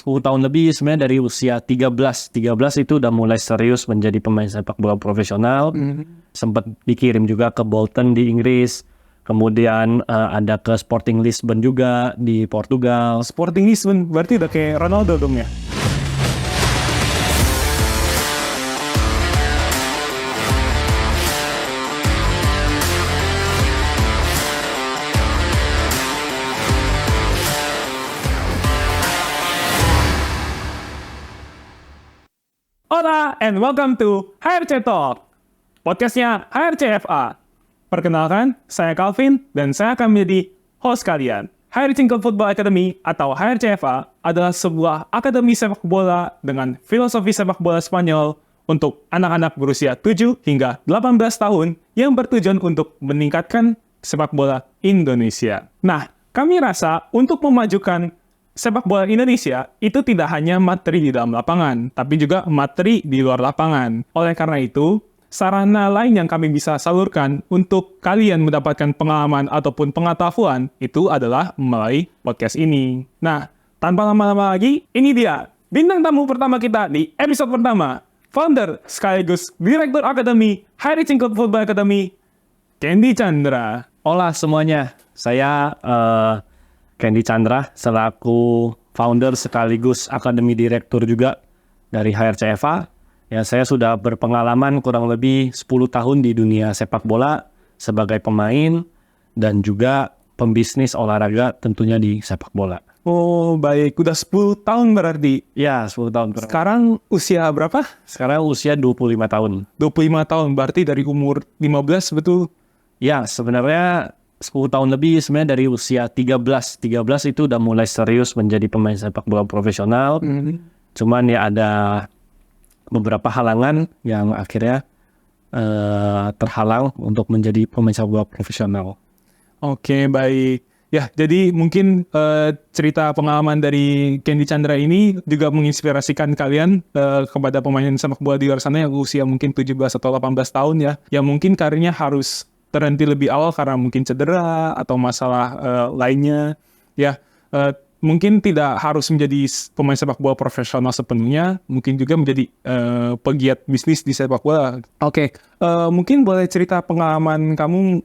10 tahun lebih, sebenarnya dari usia 13 itu udah mulai serius menjadi pemain sepak bola profesional. Sempat dikirim juga ke Bolton di Inggris, kemudian ada ke Sporting Lisbon juga di Portugal. Sporting Lisbon berarti udah kayak Ronaldo dong ya? Hola and welcome to HRC Talk, podcastnya HRCFA. Perkenalkan, saya Calvin dan saya akan menjadi host kalian. HRC Football Academy atau HRCFA adalah sebuah akademi sepak bola dengan filosofi sepak bola Spanyol untuk anak-anak berusia 7 hingga 18 tahun yang bertujuan untuk meningkatkan sepak bola Indonesia. Nah, kami rasa untuk memajukan sepak bola Indonesia itu tidak hanya materi di dalam lapangan, tapi juga materi di luar lapangan. Oleh karena itu, sarana lain yang kami bisa salurkan untuk kalian mendapatkan pengalaman ataupun pengetahuan itu adalah melalui podcast ini. Nah, tanpa lama-lama lagi, ini dia bintang tamu pertama kita di episode pertama. Founder sekaligus Direktur Akademi HRC Football Academy, Candy Chandra. Hola semuanya, saya Candy Chandra selaku founder sekaligus akademi direktur juga dari HRCFA. Ya, saya sudah berpengalaman kurang lebih 10 tahun di dunia sepak bola sebagai pemain dan juga pembisnis olahraga tentunya di sepak bola. Oh, baik. Udah 10 tahun berarti. Ya, 10 tahun. Sekarang usia berapa? Sekarang usia 25 tahun. 25 tahun, berarti dari umur 15, betul? Ya, sebenarnya 10 tahun lebih, sebenarnya dari usia 13 itu udah mulai serius menjadi pemain sepak bola profesional. Cuman ya ada beberapa halangan yang akhirnya terhalang untuk menjadi pemain sepak bola profesional. Oke, baik. Ya, jadi mungkin cerita pengalaman dari Candy Chandra ini juga menginspirasikan kalian kepada pemain sepak bola di luar sana yang usia mungkin 17 atau 18 tahun ya, yang mungkin karirnya harus terhenti lebih awal karena mungkin cedera atau masalah lainnya. Ya, mungkin tidak harus menjadi pemain sepak bola profesional sepenuhnya, mungkin juga menjadi pegiat bisnis di sepak bola. Oke, mungkin boleh cerita pengalaman kamu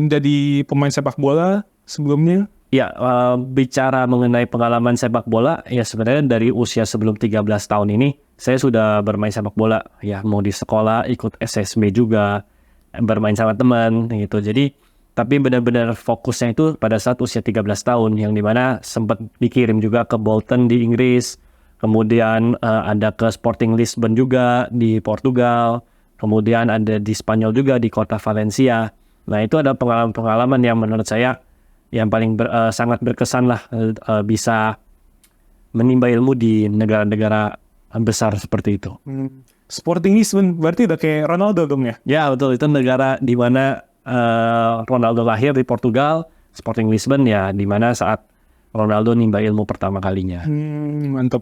menjadi pemain sepak bola sebelumnya? Ya, bicara mengenai pengalaman sepak bola, ya sebenarnya dari usia sebelum 13 tahun ini, saya sudah bermain sepak bola. Ya, mau di sekolah, ikut SSB juga, bermain sama teman gitu. Jadi tapi benar-benar fokusnya itu pada saat usia 13 tahun yang dimana sempat dikirim juga ke Bolton di Inggris, kemudian ada ke Sporting Lisbon juga di Portugal, kemudian ada di Spanyol juga di kota Valencia. Nah, itu ada pengalaman-pengalaman yang menurut saya yang paling sangat berkesan lah, bisa menimba ilmu di negara-negara besar seperti itu. Sporting Lisbon berarti udah kayak Ronaldo dong ya? Ya betul, itu negara di mana Ronaldo lahir di Portugal. Sporting Lisbon ya di mana saat Ronaldo nimba ilmu pertama kalinya. Mantap.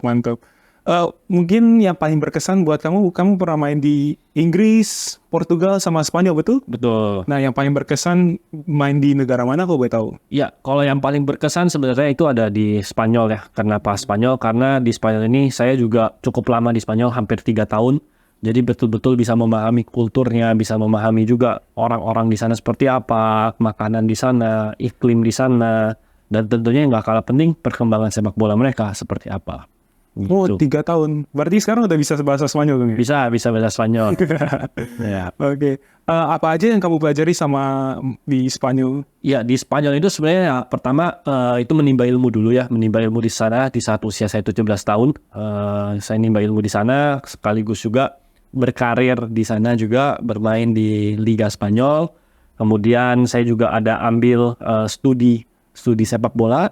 Mungkin yang paling berkesan buat kamu pernah main di Inggris, Portugal, sama Spanyol, betul? Betul. Nah, yang paling berkesan main di negara mana kok boleh tahu? Ya, kalau yang paling berkesan sebenarnya itu ada di Spanyol ya. Kenapa Spanyol? Karena di Spanyol ini saya juga cukup lama di Spanyol, hampir 3 tahun. Jadi betul-betul bisa memahami kulturnya, bisa memahami juga orang-orang di sana seperti apa, makanan di sana, iklim di sana, dan tentunya yang nggak kalah penting perkembangan sepak bola mereka seperti apa. Oh, Gitu. 3 tahun. Berarti sekarang udah bisa bahasa Spanyol dong ya? Bisa bahasa Spanyol. Ya. Oke. Apa aja yang kamu pelajari sama di Spanyol? Ya, di Spanyol itu sebenarnya pertama itu menimba ilmu dulu ya, menimba ilmu di sana di saat usia saya 17 tahun. Saya menimba ilmu di sana sekaligus juga berkarir di sana juga, bermain di Liga Spanyol. Kemudian saya juga ada ambil studi sepak bola,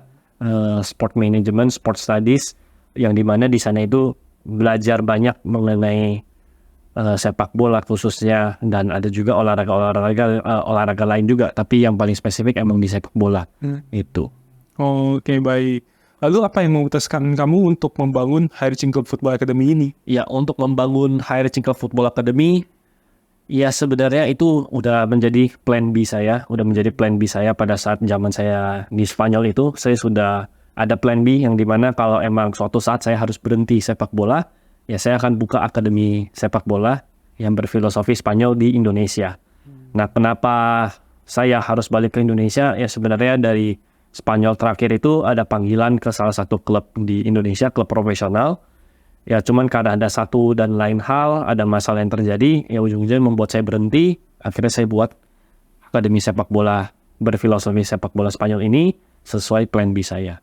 sport management, sport studies, yang dimana di sana itu belajar banyak mengenai sepak bola khususnya, dan ada juga olahraga lain juga, tapi yang paling spesifik emang di sepak bola itu. Oke, baik. Lalu apa yang memutuskan kamu untuk membangun HRC Football Academy ini? Ya, untuk membangun HRC Football Academy, ya sebenarnya itu udah menjadi plan B saya pada saat zaman saya di Spanyol itu. Saya sudah ada plan B yang dimana kalau emang suatu saat saya harus berhenti sepak bola, ya saya akan buka akademi sepak bola yang berfilosofi Spanyol di Indonesia. Nah, kenapa saya harus balik ke Indonesia? Ya sebenarnya dari Spanyol terakhir itu ada panggilan ke salah satu klub di Indonesia, klub profesional. Ya cuman karena ada satu dan lain hal, ada masalah yang terjadi, ya ujung-ujungnya membuat saya berhenti. Akhirnya saya buat akademi sepak bola berfilosofi sepak bola Spanyol ini sesuai plan B saya.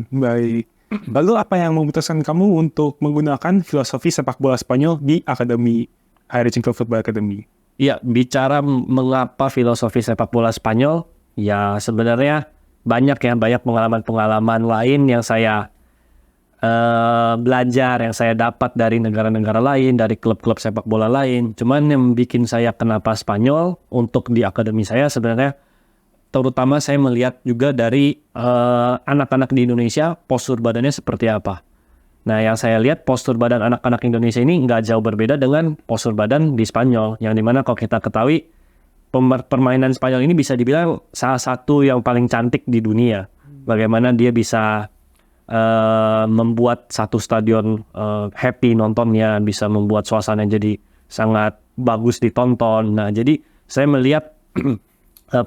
Baik. Lalu apa yang memutuskan kamu untuk menggunakan filosofi sepak bola Spanyol di Akademi Hairecing Club Football Academy? Iya, bicara mengapa filosofi sepak bola Spanyol, ya sebenarnya banyak pengalaman-pengalaman lain yang saya belajar, yang saya dapat dari negara-negara lain, dari klub-klub sepak bola lain. Cuman yang bikin saya kenapa Spanyol untuk di akademi saya sebenarnya, terutama saya melihat juga dari anak-anak di Indonesia, postur badannya seperti apa. Nah, yang saya lihat postur badan anak-anak Indonesia ini nggak jauh berbeda dengan postur badan di Spanyol. Yang dimana kalau kita ketahui, permainan Spanyol ini bisa dibilang salah satu yang paling cantik di dunia. Bagaimana dia bisa membuat satu stadion happy nontonnya, bisa membuat suasana jadi sangat bagus ditonton. Nah, jadi saya melihat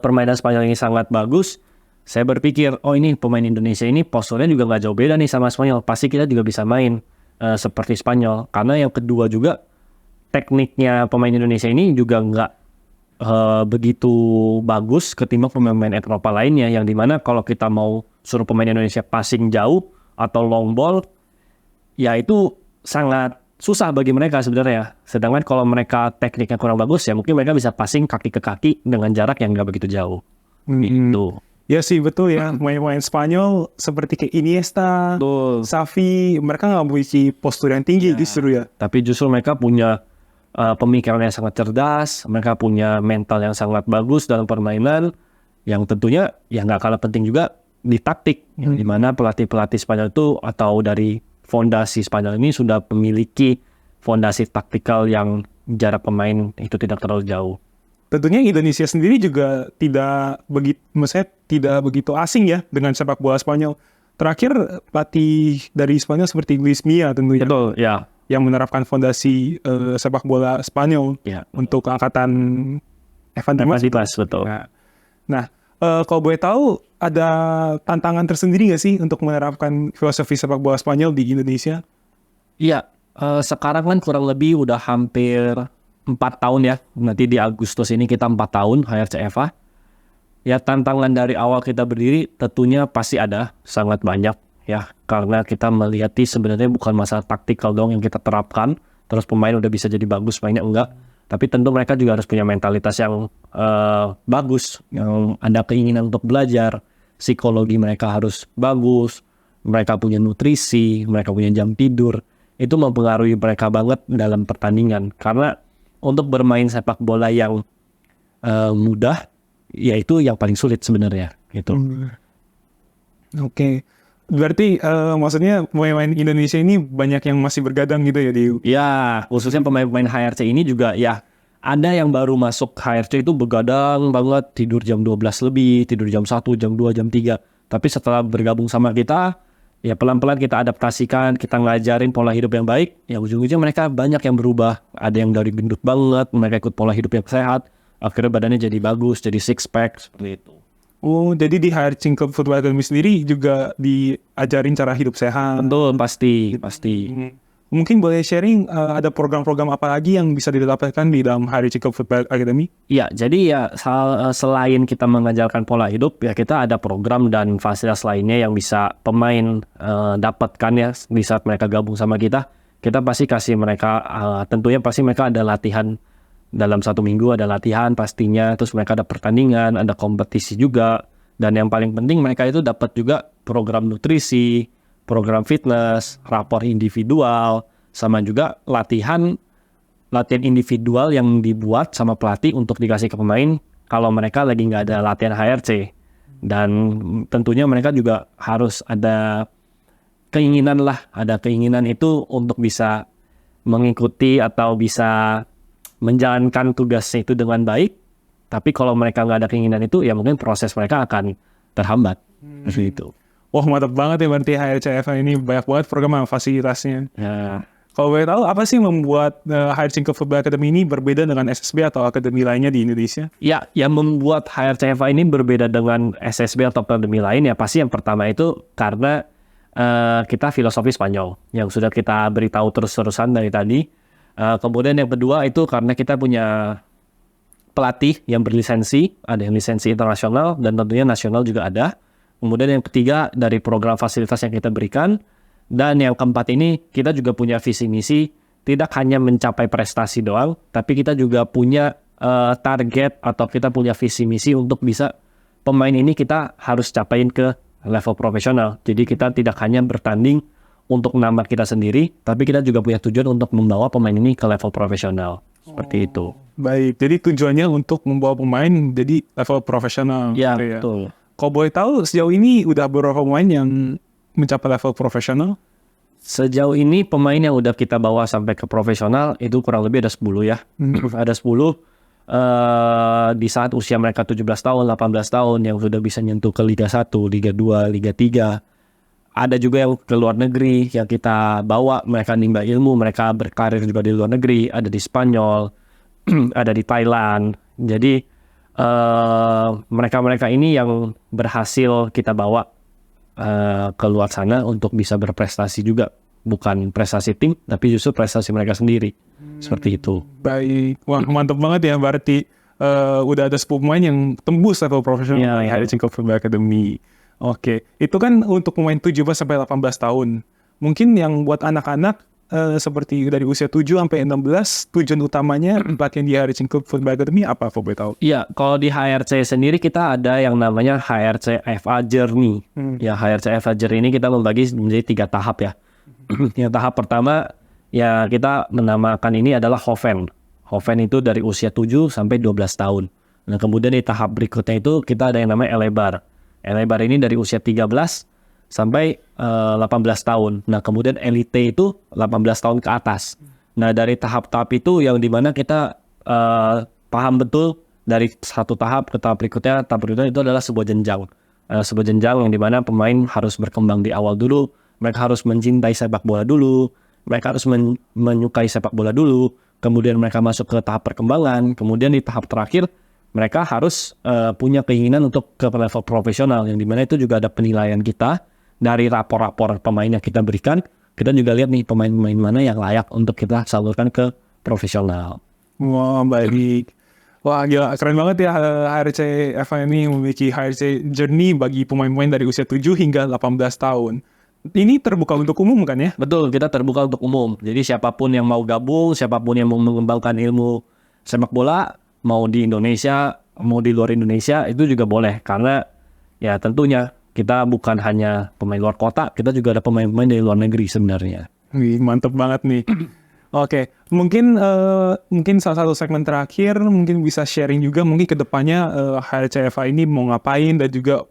permainan Spanyol ini sangat bagus. Saya berpikir, oh ini pemain Indonesia ini posturnya juga nggak jauh beda nih sama Spanyol. Pasti kita juga bisa main seperti Spanyol. Karena yang kedua juga, tekniknya pemain Indonesia ini juga nggak begitu bagus ketimbang pemain-pemain Eropa lainnya. Yang dimana kalau kita mau suruh pemain Indonesia passing jauh atau long ball, ya itu sangat susah bagi mereka sebenarnya. Sedangkan kalau mereka tekniknya kurang bagus, ya mungkin mereka bisa passing kaki ke kaki dengan jarak yang nggak begitu jauh. Gitu. Ya sih, betul ya. Pemain-pemain Spanyol seperti kayak Iniesta, Xavi, mereka nggak memiliki postur yang tinggi justru ya. Tapi justru mereka punya pemikiran yang sangat cerdas, mereka punya mental yang sangat bagus dalam permainan, yang tentunya ya nggak kalah penting juga di taktik, di mana pelatih-pelatih Spanyol itu atau dari fondasi Spanyol ini sudah memiliki fondasi taktikal yang jarak pemain itu tidak terlalu jauh. Tentunya Indonesia sendiri juga tidak begitu asing ya dengan sepak bola Spanyol. Terakhir pelatih dari Spanyol seperti Luis Milla tentunya. Betul, ya. Yang menerapkan fondasi sepak bola Spanyol untuk angkatan Evan Dimas. Betul. Nah, kalau boleh tahu ada tantangan tersendiri nggak sih untuk menerapkan filosofi sepak bola Spanyol di Indonesia? Iya, sekarang kan kurang lebih udah hampir 4 tahun ya. Nanti di Agustus ini kita 4 tahun HRCFA. Ya, tantangan dari awal kita berdiri tentunya pasti ada, sangat banyak ya. Karena kita melihat sebenarnya bukan masalah taktikal dong yang kita terapkan, terus pemain udah bisa jadi bagus, mainnya enggak. Tapi tentu mereka juga harus punya mentalitas yang bagus, yang ada keinginan untuk belajar, psikologi mereka harus bagus, mereka punya nutrisi, mereka punya jam tidur. Itu mempengaruhi mereka banget dalam pertandingan. Karena untuk bermain sepak bola yang mudah, yaitu yang paling sulit sebenarnya. Gitu. Oke. Berarti maksudnya pemain Indonesia ini banyak yang masih bergadang gitu ya di... Ya, khususnya pemain-pemain HRC ini juga ya ada yang baru masuk HRC itu begadang banget, tidur jam 12 lebih, tidur jam 1, jam 2, jam 3. Tapi setelah bergabung sama kita, ya pelan-pelan kita adaptasikan, kita ngajarin pola hidup yang baik, ya ujung-ujungnya mereka banyak yang berubah. Ada yang dari gendut banget, mereka ikut pola hidup yang sehat, akhirnya badannya jadi bagus, jadi six pack, seperti itu. Oh, jadi di Hairecing Club Football Academy sendiri juga diajarin cara hidup sehat. Betul, pasti. Mungkin boleh sharing ada program-program apa lagi yang bisa didapatkan di dalam Hairecing Club Football Academy? Iya, jadi ya selain kita mengajarkan pola hidup, ya kita ada program dan fasilitas lainnya yang bisa pemain dapatkan ya di saat mereka gabung sama kita. Kita pasti kasih mereka, tentunya pasti mereka ada latihan. Dalam 1 minggu ada latihan pastinya, terus mereka ada pertandingan, ada kompetisi juga, dan yang paling penting mereka itu dapat juga program nutrisi, program fitness, rapor individual, sama juga latihan individual yang dibuat sama pelatih untuk dikasih ke pemain kalau mereka lagi nggak ada latihan HRC. Dan tentunya mereka juga harus ada keinginan itu untuk bisa mengikuti atau bisa menjalankan tugasnya itu dengan baik. Tapi kalau mereka nggak ada keinginan itu, ya mungkin proses mereka akan terhambat. Seperti itu. Wah, mantap banget ya berarti HRCFA ini, banyak banget program dan fasilitasnya. Ya, Kalau boleh tahu, apa sih yang membuat HRC Football Academy ini berbeda dengan SSB atau akademi lainnya di Indonesia? ya, yang membuat HRCFA ini berbeda dengan SSB atau akademi lain ya pasti yang pertama itu karena kita filosofi Spanyol yang sudah kita beritahu terus-terusan dari tadi. Kemudian yang kedua itu karena kita punya pelatih yang berlisensi, ada yang lisensi internasional dan tentunya nasional juga ada. Kemudian yang ketiga dari program fasilitas yang kita berikan. Dan yang keempat ini kita juga punya visi misi tidak hanya mencapai prestasi doang, tapi kita juga punya target atau kita punya visi misi untuk bisa pemain ini kita harus capain ke level profesional. Jadi kita tidak hanya bertanding untuk nama kita sendiri, tapi kita juga punya tujuan untuk membawa pemain ini ke level profesional. Seperti itu. Baik, jadi tujuannya untuk membawa pemain jadi level profesional. Ya, gitu betul. Kalau boleh tahu, sejauh ini udah berapa pemain yang mencapai level profesional? Sejauh ini pemain yang udah kita bawa sampai ke profesional itu kurang lebih ada 10 ya. Ada 10 di saat usia mereka 17 tahun, 18 tahun yang sudah bisa nyentuh ke Liga 1, Liga 2, Liga 3. Ada juga yang ke luar negeri yang kita bawa, mereka nimba ilmu, mereka berkarir juga di luar negeri, ada di Spanyol, ada di Thailand. Jadi mereka-mereka ini yang berhasil kita bawa keluar sana untuk bisa berprestasi juga, bukan prestasi tim tapi justru prestasi mereka sendiri. Seperti itu. Baik, wah mantap banget ya berarti udah ada 10 pemain yang tembus level profesional Ya, di HRC Football Academy. Oke, itu kan untuk pemain 17 sampai 18 tahun. Mungkin yang buat anak-anak seperti dari usia 7 sampai 16, tujuan utamanya pelatihan di HRC Football Academy apa, Kok boleh tahu? Iya, kalau di HRC sendiri kita ada yang namanya HRC FA Journey. Ya, HRC FA Journey ini kita membagi menjadi 3 tahap ya. Yang tahap pertama ya kita menamakan ini adalah Hoven. Hoven itu dari usia 7 sampai 12 tahun. Nah, kemudian di tahap berikutnya itu kita ada yang namanya Elebar. Elebar ini dari usia 13 sampai 18 tahun. Nah, kemudian Elite itu 18 tahun ke atas. Nah, dari tahap-tahap itu yang dimana kita paham betul dari satu tahap ke tahap berikutnya itu adalah sebuah jenjang. Sebuah jenjang yang dimana pemain harus berkembang di awal dulu. Mereka harus mencintai sepak bola dulu. Mereka harus menyukai sepak bola dulu. Kemudian mereka masuk ke tahap perkembangan. Kemudian di tahap terakhir mereka harus punya keinginan untuk ke level profesional, yang dimana itu juga ada penilaian kita dari rapor-rapor pemain yang kita berikan. Kita juga lihat nih pemain-pemain mana yang layak untuk kita salurkan ke profesional. Wah, baik. Wah, gila, keren banget ya HRC FA ini memiliki HRC Journey bagi pemain-pemain dari usia 7 hingga 18 tahun. Ini terbuka untuk umum kan ya? Betul, kita terbuka untuk umum. Jadi siapapun yang mau gabung, siapapun yang mau mengembangkan ilmu sepak bola, mau di Indonesia, mau di luar Indonesia, itu juga boleh. Karena ya tentunya kita bukan hanya pemain luar kota, kita juga ada pemain-pemain dari luar negeri sebenarnya. Wih, mantep banget nih. Oke, mungkin salah satu segmen terakhir mungkin bisa sharing juga mungkin ke depannya HRCFA ini mau ngapain dan juga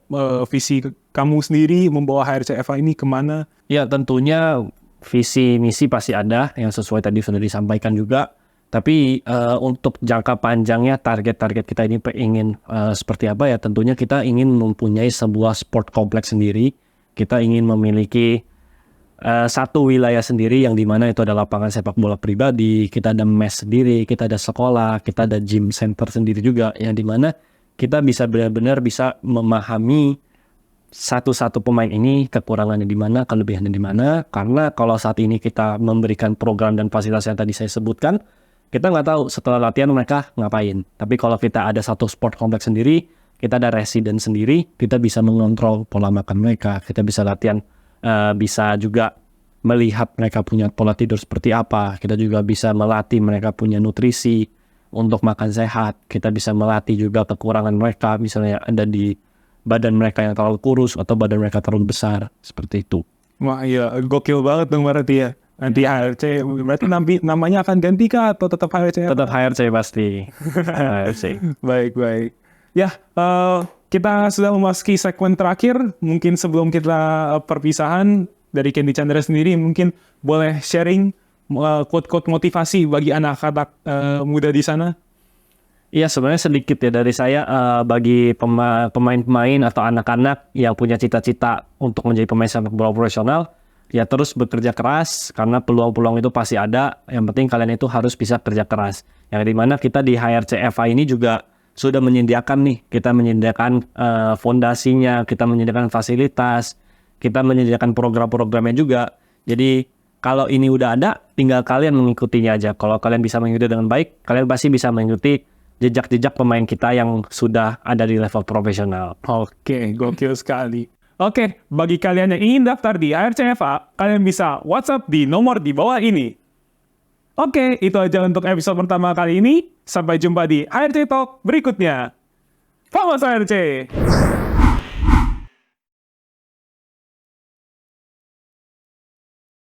visi kamu sendiri membawa HRCFA ini kemana? Ya tentunya visi misi pasti ada yang sesuai tadi sudah disampaikan juga. Tapi untuk jangka panjangnya target-target kita ini ingin seperti apa ya? Tentunya kita ingin mempunyai sebuah sport kompleks sendiri. Kita ingin memiliki satu wilayah sendiri yang dimana itu ada lapangan sepak bola pribadi, kita ada mes sendiri, kita ada sekolah, kita ada gym center sendiri juga, yang dimana kita bisa benar-benar bisa memahami satu-satu pemain ini kekurangannya di mana, kelebihannya di mana. Karena kalau saat ini kita memberikan program dan fasilitas yang tadi saya sebutkan, kita nggak tahu setelah latihan mereka ngapain. Tapi kalau kita ada satu sport kompleks sendiri, kita ada resident sendiri, kita bisa mengontrol pola makan mereka, kita bisa latihan. Bisa juga melihat mereka punya pola tidur seperti apa. Kita juga bisa melatih mereka punya nutrisi untuk makan sehat. Kita bisa melatih juga kekurangan mereka, misalnya ada di badan mereka yang terlalu kurus atau badan mereka terlalu besar, seperti itu. Wah iya, gokil banget dong berarti ya. Nanti HRC, berarti namanya akan ganti kah atau tetap HRC? Tetap HRC pasti. HRC. Baik. Ya, kita sudah memasuki segmen terakhir. Mungkin sebelum kita perpisahan dari Candy Chandra sendiri, mungkin boleh sharing quote-quote motivasi bagi anak-anak muda di sana. Iya sebenarnya sedikit ya dari saya bagi pemain-pemain atau anak-anak yang punya cita-cita untuk menjadi pemain sepak bola profesional, ya terus bekerja keras karena peluang-peluang itu pasti ada. Yang penting kalian itu harus bisa kerja keras. Yang dimana kita di HRCFA ini juga sudah menyediakan nih, kita menyediakan fondasinya, kita menyediakan fasilitas, kita menyediakan program-programnya juga. Jadi kalau ini udah ada, tinggal kalian mengikutinya aja. Kalau kalian bisa mengikuti dengan baik, kalian pasti bisa mengikuti jejak-jejak pemain kita yang sudah ada di level profesional. Oke, gokil sekali. Oke, bagi kalian yang ingin daftar di HRCFA, kalian bisa WhatsApp di nomor di bawah ini. Oke, itu aja untuk episode pertama kali ini. Sampai jumpa di HRC Talk berikutnya. Vamos HRC!